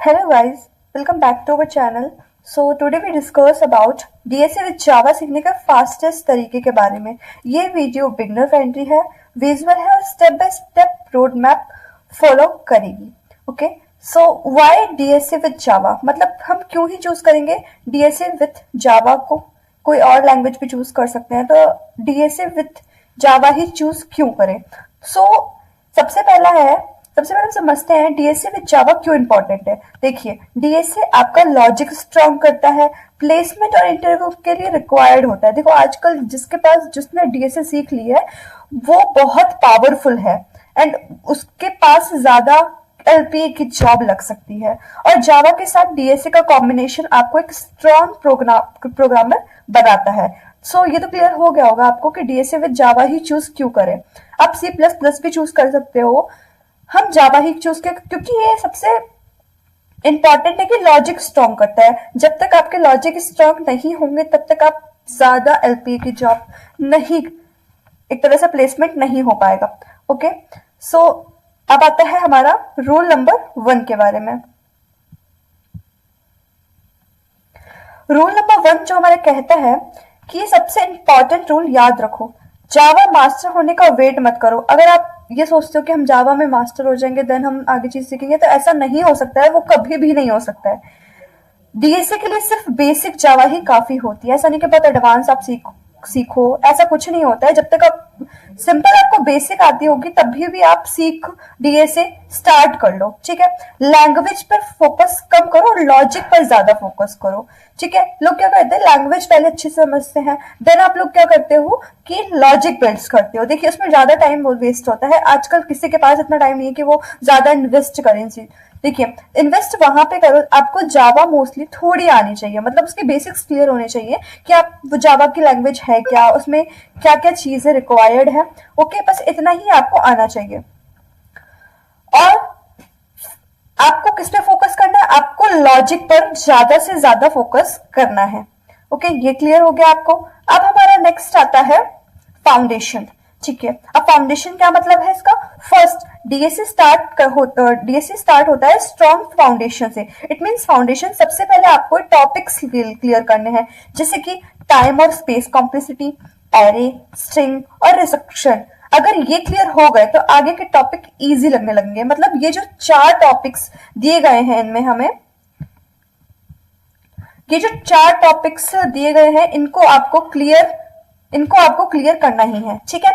Hello guys, welcome back to our channel. So today we discuss about DSA with Java सीखने का fastest तरीके के बारे में। ये वीडियो बिगनर फ्रेंडली है, विजुअल है और step by step road map follow करेगी। Okay, so why DSA with Java, मतलब हम क्यों ही चूज करेंगे DSA विद जावा को, कोई और लैंग्वेज भी चूज कर सकते हैं, तो DSA with Java he choose क्यों करें। सबसे पहले हम समझते हैं डीएसए विद जावा क्यों इंपॉर्टेंट है। देखिए, डीएसए आपका लॉजिक स्ट्रॉन्ग करता है, प्लेसमेंट और इंटरव्यू के लिए रिक्वायर्ड होता है। देखो, आजकल जिसने डीएसए सीख ली है वो बहुत पावरफुल है एंड उसके पास ज्यादा एलपीए की जॉब लग सकती है। और जावा के साथ डीएसए का कॉम्बिनेशन आपको एक स्ट्रॉन्ग प्रोग्रामर बनाता है। ये तो क्लियर हो गया होगा आपको कि DSA with Java he choose क्यों करें। आप सी प्लस प्लस भी चूज कर सकते हो, हम जावा ही चूज कर, क्योंकि ये सबसे इंपॉर्टेंट है कि लॉजिक स्ट्रॉन्ग करता है। जब तक आपके लॉजिक स्ट्रॉन्ग नहीं होंगे तब तक आप ज्यादा एलपीए की जॉब नहीं, एक तरह से प्लेसमेंट नहीं हो पाएगा। ओके, अब आता है हमारा रूल नंबर 1 के बारे में। रूल नंबर 1 जो हमारा कहता है कि सबसे इंपॉर्टेंट रूल याद रखो, जावा मास्टर होने का वेट मत करो। अगर आप ये सोचते हो कि हम जावा में मास्टर हो जाएंगे देन हम आगे चीज सीखेंगे, तो ऐसा नहीं हो सकता है, वो कभी भी नहीं हो सकता है। डीएसए के लिए सिर्फ बेसिक जावा ही काफी होती है, ऐसा नहीं कि बहुत एडवांस आप सीखो, ऐसा कुछ नहीं होता है। जब तक आप सिंपल आपको बेसिक आती होगी तभी भी आप सीख डीएसए स्टार्ट कर लो। ठीक है, लैंग्वेज पर फोकस कम करो और लॉजिक पर ज्यादा फोकस करो। ठीक है, लोग क्या करते हैं, लैंग्वेज पहले अच्छे से समझते हैं, देन आप लोग क्या करते हो कि लॉजिक बिल्ड्स करते हो। देखिए, उसमें ज्यादा टाइम वेस्ट होता है। आजकल किसी के पास इतना टाइम नहीं है कि वो ज्यादा इन्वेस्ट करें। देखिए, इन्वेस्ट वहां पे करो, आपको जावा मोस्टली थोड़ी आनी चाहिए, मतलब उसके बेसिक्स क्लियर होने चाहिए कि आप वो जावा की लैंग्वेज है क्या, उसमें क्या क्या चीजें रिक्वायर्ड है। ओके, बस इतना ही आपको आना चाहिए। और आपको किस पे फोकस करना है, आपको लॉजिक पर ज्यादा से ज्यादा फोकस करना है। ओके, ये क्लियर हो गया आपको। अब हमारा नेक्स्ट आता है फाउंडेशन। ठीक है, अब फाउंडेशन क्या मतलब है इसका। फर्स्ट, डीएसए स्टार्ट होता है स्ट्रॉन्ग फाउंडेशन से। इट मींस फाउंडेशन सबसे पहले आपको टॉपिक्स क्लियर करने हैं, जैसे कि टाइम और स्पेस कॉम्प्लेक्सिटी, एरे, स्ट्रिंग और रिस्ट्रिक्शन। अगर ये क्लियर हो गए तो आगे के टॉपिक इजी लगने लगेंगे। मतलब ये जो 4 टॉपिक्स दिए गए हैं इनमें हमें, ये जो 4 टॉपिक्स दिए गए हैं इनको आपको क्लियर करना ही है। ठीक है,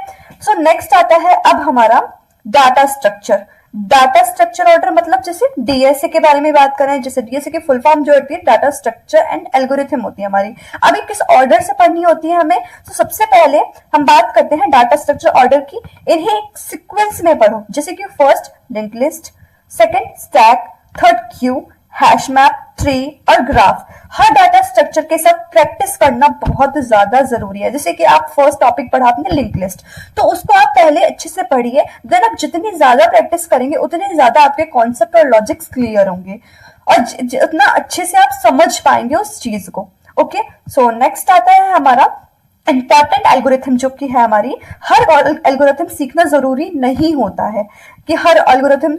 नेक्स्ट आता है अब हमारा data structure. Data structure order मतलब जैसे डीएसए के बारे में बात करें, जैसे डीएसए की फुल फॉर्म जो होती है डाटा स्ट्रक्चर एंड एल्गोरिथम होती है हमारी। अभी किस ऑर्डर से पढ़नी होती है हमें, तो सबसे पहले हम बात करते हैं डाटा स्ट्रक्चर ऑर्डर की। इन्हें एक सीक्वेंस में पढ़ो, जैसे कि first link list, second stack, third Q, hash map, tree और ग्राफ। हर डाटा स्ट्रक्चर के साथ प्रैक्टिस करना बहुत ज्यादा जरूरी है। जैसे कि आप फर्स्ट टॉपिक पढ़ा आपने लिंक लिस्ट, तो उसको आप पहले अच्छे से पढ़िए, देन आप जितनी ज्यादा प्रैक्टिस करेंगे उतने ज्यादा आपके कॉन्सेप्ट और लॉजिक्स क्लियर होंगे और जितना अच्छे से आप समझ पाएंगे उस चीज को। ओके, नेक्स्ट आता है हमारा इंपॉर्टेंट एल्गोरिथम, जो कि है हमारी। हर एल्गोरिथम सीखना जरूरी नहीं होता है कि हर एल्गोरिथम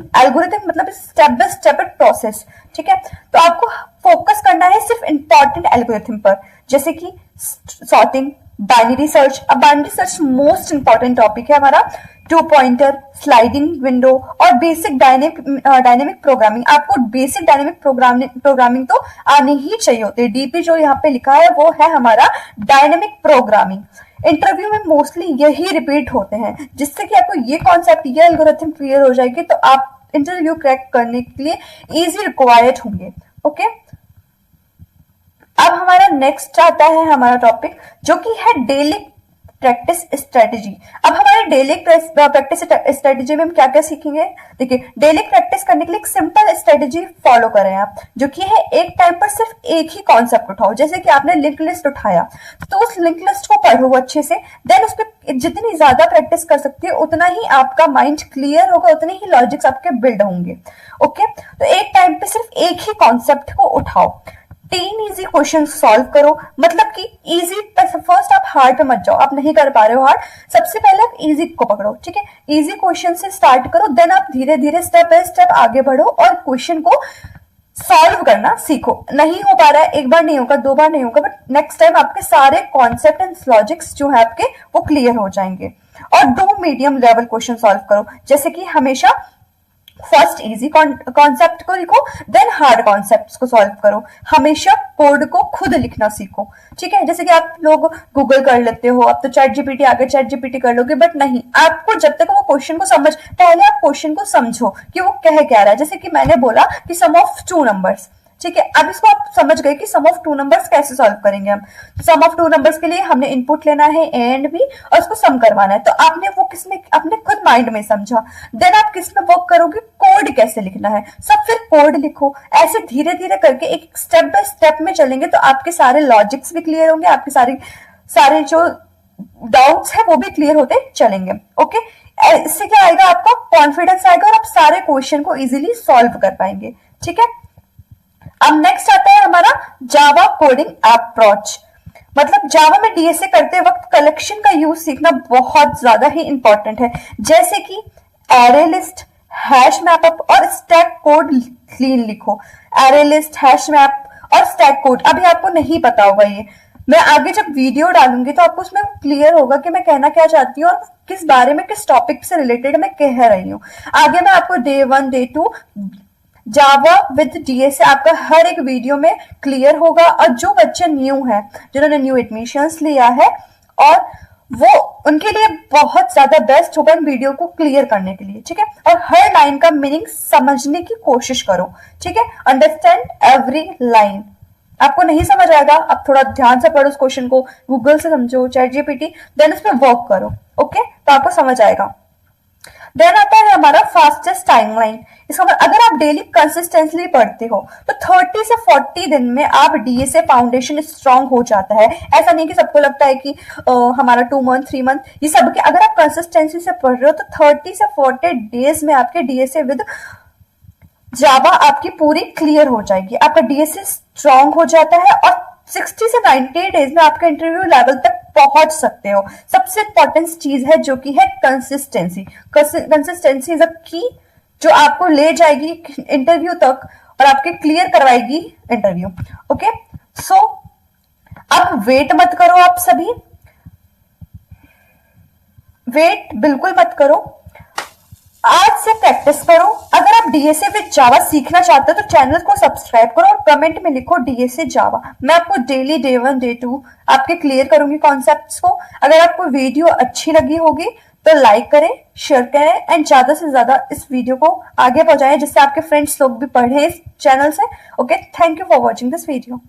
मतलब स्टेप बाय स्टेप प्रोसेस। ठीक है, तो आपको फोकस करना है सिर्फ इंपॉर्टेंट एल्गोरिथम पर, जैसे कि सॉर्टिंग, बाइनरी सर्च। अब binary search most important topic है हमारा। 2 पॉइंटर, स्लाइडिंग विंडो और बेसिक डायनेमिक प्रोग्रामिंग। आपको बेसिक डायनेमिक प्रोग्रामिंग तो आनी ही चाहिए होती है। डीपी जो यहाँ पे लिखा है वो है हमारा डायनेमिक प्रोग्रामिंग। इंटरव्यू में मोस्टली यही रिपीट होते हैं, जिससे कि आपको ये कॉन्सेप्ट, ये एल्गोरिथम क्लियर हो जाएगी तो आप इंटरव्यू क्रैक करने के लिए इजी रिक्वायर्ड होंगे। ओके, अब हमारा नेक्स्ट आता है हमारा टॉपिक, जो कि है डेली प्रैक्टिस स्ट्रेटेजी। अब हमारे डेली प्रैक्टिस स्ट्रेटेजी में हम क्या क्या सीखेंगे। देखिए, डेली प्रैक्टिस करने के लिए एक सिंपल स्ट्रेटेजी फॉलो करें आप, जो कि है एक टाइम पर सिर्फ एक ही कॉन्सेप्ट उठाओ। जैसे कि आपने लिंक लिस्ट उठाया तो उस लिंक लिस्ट को पढ़ो अच्छे से, देन उस पर जितनी ज्यादा प्रैक्टिस कर सकते हो उतना ही आपका माइंड क्लियर होगा, उतने ही लॉजिक्स आपके बिल्ड होंगे। ओके, तो एक टाइम पे सिर्फ एक ही कॉन्सेप्ट को उठाओ। 3 इजी क्वेश्चन सॉल्व करो, मतलब कि इजी, फर्स्ट आप हार्ड पे मत जाओ, आप नहीं कर पा रहे हो हार्ड, सबसे पहले आप इजी को पकड़ो। ठीक है, इजी क्वेश्चन से स्टार्ट करो, देन आप धीरे धीरे स्टेप बाय स्टेप आगे बढ़ो और क्वेश्चन को सॉल्व करना सीखो। नहीं हो पा रहा है, एक बार नहीं होगा, दो बार नहीं होगा, बट नेक्स्ट टाइम आपके सारे कॉन्सेप्ट एंड लॉजिक्स जो है आपके वो क्लियर हो जाएंगे। और दो मीडियम लेवल क्वेश्चन सॉल्व करो, जैसे कि हमेशा फर्स्ट इजी कॉन्सेप्ट को लिखो, देन हार्ड कॉन्सेप्ट को सॉल्व करो। हमेशा कोड को खुद लिखना सीखो, ठीक है। जैसे कि आप लोग गूगल कर लेते हो, अब तो चैट जीपीटी आ गया, चैट जीपीटी कर लोगे, बट नहीं, आपको जब तक वो क्वेश्चन को पहले आप क्वेश्चन को समझो कि वो कह क्या रहा है। जैसे कि मैंने बोला कि सम ऑफ टू नंबर्स, ठीक है। अब इसको आप समझ गए कि सम ऑफ टू नंबर्स कैसे सॉल्व करेंगे हम। सम ऑफ टू नंबर्स के लिए हमने इनपुट लेना है ए एंड बी और उसको सम करवाना है। तो आपने वो किसमें अपने खुद माइंड में समझा, देन आप किस में वर्क करोगे, कोड कैसे लिखना है, सब फिर कोड लिखो। ऐसे धीरे धीरे करके एक स्टेप बाय स्टेप में चलेंगे तो आपके सारे लॉजिक्स भी क्लियर होंगे, आपके सारे जो डाउट्स है वो भी क्लियर होते चलेंगे। ओके, इससे क्या आएगा, आपको कॉन्फिडेंस आएगा और आप सारे क्वेश्चन को इजीली सॉल्व कर पाएंगे, ठीक है। अब नेक्स्ट आता है हमारा जावा कोडिंग अप्रोच। मतलब जावा में डीएसए करते वक्त कलेक्शन का यूज सीखना बहुत ज्यादा ही इंपॉर्टेंट है, जैसे कि एरे लिस्ट, हैश मैपअप और स्टैक कोड क्लीन लिखो। एरे लिस्ट, हैश मैप और स्टैक कोड अभी आपको नहीं पता होगा, ये मैं आगे जब वीडियो डालूंगी तो आपको उसमें क्लियर होगा कि मैं कहना क्या चाहती हूँ और किस बारे में, किस टॉपिक से रिलेटेड मैं कह रही हूँ। आगे मैं आपको day 1 day 2 Java with DSA आपका हर एक वीडियो में क्लियर होगा। और जो बच्चे न्यू हैं, जिन्होंने न्यू एडमिशंस लिया है, और वो उनके लिए बहुत ज्यादा बेस्ट होगा इन वीडियो को क्लियर करने के लिए, ठीक है। और हर लाइन का मीनिंग समझने की कोशिश करो, ठीक है। Understand every line. आपको नहीं समझ आएगा, आप थोड़ा ध्यान से पढ़ो उस क्वेश्चन को, गूगल से समझो, चैट जीपीटी, देन उस पर वर्क करो, ओके, तो आपको समझ आएगा। देन आता है हमारा फास्टेस्ट टाइमलाइन। इसका मतलब अगर आप डेली कंसिस्टेंटली पढ़ते हो तो 30 से 40 दिन में आप डीएसए फाउंडेशन स्ट्रांग हो जाता है। ऐसा नहीं कि सबको लगता है कि हमारा 2 मंथ 3 मंथ, ये सब के अगर आप कंसिस्टेंसी से पढ़ रहे हो तो 30 से 40 डेज में आपके डीएसए विद जावा आपकी पूरी क्लियर हो जाएगी, आपका डीएसए स्ट्रांग हो जाता है और 60 से 90 डेज में आपके इंटरव्यू लेवल तक पहुंच सकते हो। सबसे इंपॉर्टेंट चीज है जो कि है कंसिस्टेंसी। कंसिस्टेंसी इज अ की जो आपको ले जाएगी इंटरव्यू तक और आपके क्लियर करवाएगी इंटरव्यू। ओके, सो अब वेट मत करो, आप सभी वेट बिल्कुल मत करो, आज से प्रैक्टिस करो। अगर आप डीएसए विद जावा सीखना चाहते हो तो चैनल को सब्सक्राइब करो और कमेंट में लिखो डीएसए जावा। मैं आपको डेली डे 1 डे 2 आपके क्लियर करूंगी कॉन्सेप्ट्स को। अगर आपको वीडियो अच्छी लगी होगी तो लाइक करें, शेयर करें एंड ज्यादा से ज्यादा इस वीडियो को आगे पहुंचाएं जिससे आपके फ्रेंड्स लोग भी पढ़े इस चैनल से। Okay, thank you for watching this video.